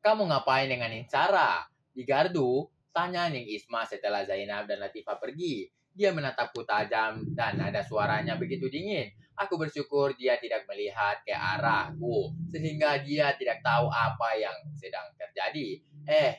Kamu ngapain dengan Ning Sarah? Di gardu, tanya Ning Isma setelah Zainab dan Latifah pergi. Dia menatapku tajam dan nada suaranya begitu dingin. Aku bersyukur dia tidak melihat ke arahku, sehingga dia tidak tahu apa yang sedang terjadi.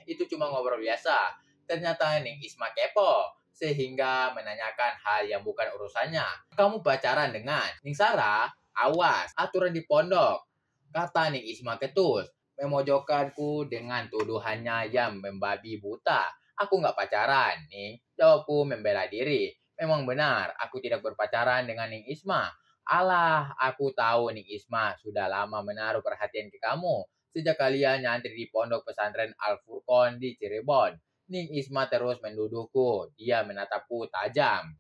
Itu cuma ngobrol biasa. Ternyata Ning Isma kepo, sehingga menanyakan hal yang bukan urusannya. Kamu pacaran dengan Ning Sarah? Awas, aturan di pondok, kata Ning Isma ketus, memojokkanku dengan tuduhannya yang membabi buta. Aku nggak pacaran, Ning. Jawabku membela diri. Memang benar, aku tidak berpacaran dengan Ning Isma. Alah, aku tahu Ning Isma sudah lama menaruh perhatian ke kamu. Sejak kalian nyantri di pondok pesantren Al-Furqon di Cirebon. Ning Isma terus menduduhku. Dia menatapku tajam.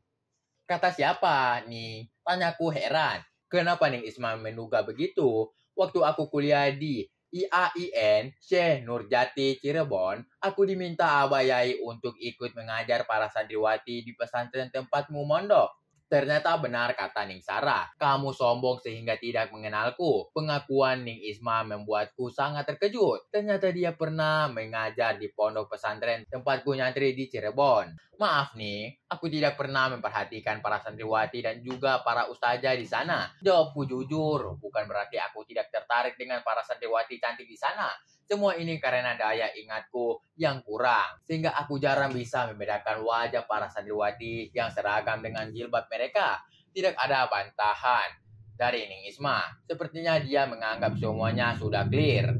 Kata siapa, Ning? Tanyaku heran. Kenapa Ning Isma menduga begitu? Waktu aku kuliah di IAIN Syekh Nurjati Cirebon, aku diminta Abah Yai untuk ikut mengajar para santriwati di pesantren tempatmu mondok. Ternyata benar kata Ning Sarah, kamu sombong sehingga tidak mengenalku. Pengakuan Ning Isma membuatku sangat terkejut. Ternyata dia pernah mengajar di pondok pesantren tempatku nyantri di Cirebon. Maaf nih, aku tidak pernah memperhatikan para santriwati dan juga para ustazah di sana. Jawabku jujur, bukan berarti aku tidak tertarik dengan para santriwati cantik di sana. Semua ini karena daya ingatku yang kurang, sehingga aku jarang bisa membedakan wajah para santriwati yang seragam dengan jilbab mereka. Tidak ada bantahan dari Ning Isma. Sepertinya dia menganggap semuanya sudah clear.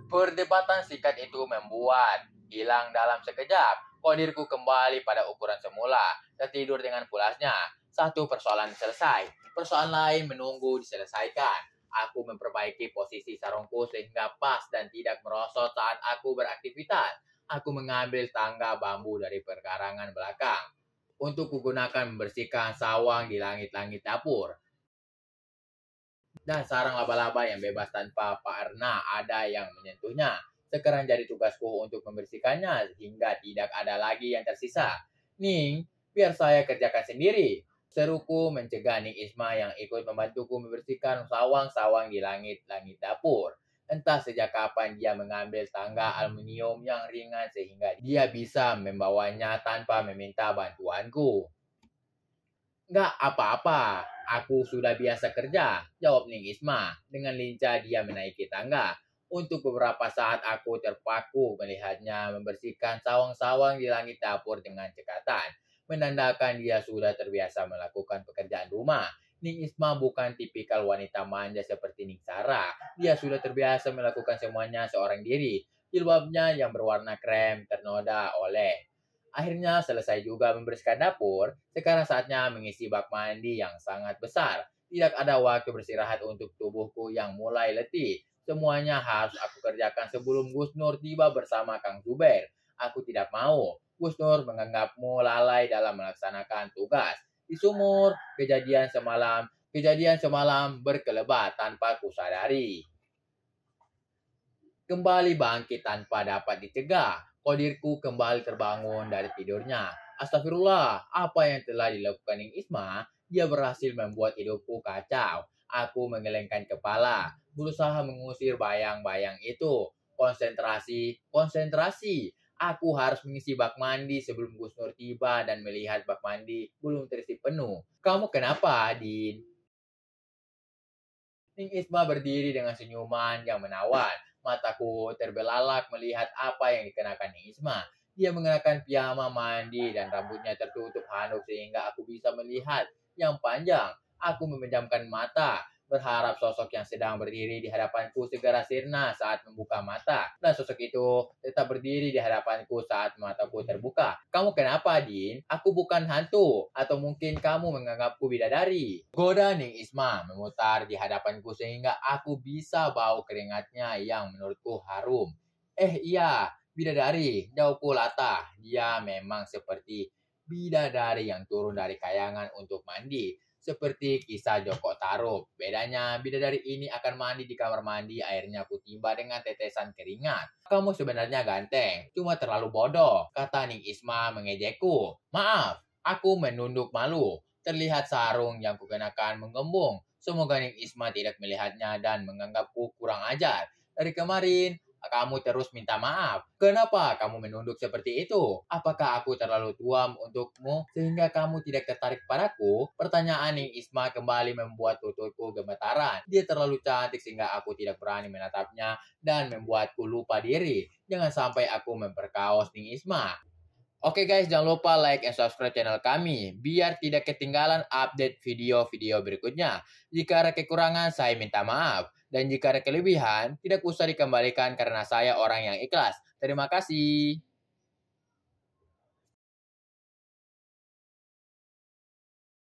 Perdebatan singkat itu membuat hilang dalam sekejap. Kodirku kembali pada ukuran semula, tertidur dengan pulasnya. Satu persoalan selesai, persoalan lain menunggu diselesaikan. Aku memperbaiki posisi sarungku sehingga pas dan tidak merosot saat aku beraktivitas. Aku mengambil tangga bambu dari perkarangan belakang untuk kugunakan membersihkan sawang di langit-langit dapur. Dan sarang laba-laba yang bebas tanpa pernah ada yang menyentuhnya. Sekarang jadi tugasku untuk membersihkannya hingga tidak ada lagi yang tersisa. Ning, biar saya kerjakan sendiri. Seruku mencegah Ning Isma yang ikut membantuku membersihkan sawang-sawang di langit-langit dapur. Entah sejak kapan dia mengambil tangga aluminium yang ringan sehingga dia bisa membawanya tanpa meminta bantuanku. Nggak apa-apa, aku sudah biasa kerja, jawab Ning Isma. Dengan lincah dia menaiki tangga. Untuk beberapa saat aku terpaku melihatnya membersihkan sawang-sawang di langit dapur dengan cekatan, menandakan dia sudah terbiasa melakukan pekerjaan rumah. Ning Isma bukan tipikal wanita manja seperti Ning Sarah. Dia sudah terbiasa melakukan semuanya seorang diri. Jilbabnya yang berwarna krem ternoda oleh. Akhirnya selesai juga membersihkan dapur. Sekarang saatnya mengisi bak mandi yang sangat besar. Tidak ada waktu beristirahat untuk tubuhku yang mulai letih. Semuanya harus aku kerjakan sebelum Gus Nur tiba bersama Kang Zubair. Aku tidak mau Gus Nur menganggapmu lalai dalam melaksanakan tugas. Di sumur, kejadian semalam berkelebat tanpa kusadari. Kembali bangkit tanpa dapat dicegah. Kodirku kembali terbangun dari tidurnya. Astagfirullah, apa yang telah dilakukan Ning Isma? Dia berhasil membuat hidupku kacau. Aku menggelengkan kepala, berusaha mengusir bayang-bayang itu. Konsentrasi. Aku harus mengisi bak mandi sebelum Gus Nur tiba dan melihat bak mandi belum terisi penuh. Kamu kenapa, Din? Ning Isma berdiri dengan senyuman yang menawan. Mataku terbelalak melihat apa yang dikenakan Ning Isma. Dia mengenakan piyama mandi dan rambutnya tertutup handuk sehingga aku bisa melihat yang panjang. Aku memejamkan mata, berharap sosok yang sedang berdiri di hadapanku segera sirna saat membuka mata. Dan sosok itu tetap berdiri di hadapanku saat mataku terbuka. Kamu kenapa, Din? Aku bukan hantu. Atau mungkin kamu menganggapku bidadari? Goda Ning Isma memutar di hadapanku sehingga aku bisa bau keringatnya yang menurutku harum. Iya, bidadari, jawabku latah. Dia memang seperti bidadari yang turun dari kayangan untuk mandi. Seperti kisah Joko Tarub. Bedanya, bidadari ini akan mandi di kamar mandi, airnya kutimba dengan tetesan keringat. Kamu sebenarnya ganteng, cuma terlalu bodoh, kata Ning Isma mengejekku. Maaf, aku menunduk malu. Terlihat sarung yang kukenakan menggembung. Semoga Ning Isma tidak melihatnya dan menganggapku kurang ajar. Dari kemarin, kamu terus minta maaf? Kenapa kamu menunduk seperti itu? Apakah aku terlalu tua untukmu sehingga kamu tidak tertarik padaku? Pertanyaan Ning Isma kembali membuat tututku gemetaran. Dia terlalu cantik sehingga aku tidak berani menatapnya dan membuatku lupa diri. Jangan sampai aku memperkaos Ning Isma. Oke guys, jangan lupa like and subscribe channel kami biar tidak ketinggalan update video-video berikutnya. Jika ada kekurangan, saya minta maaf. Dan jika ada kelebihan, tidak usah dikembalikan karena saya orang yang ikhlas. Terima kasih.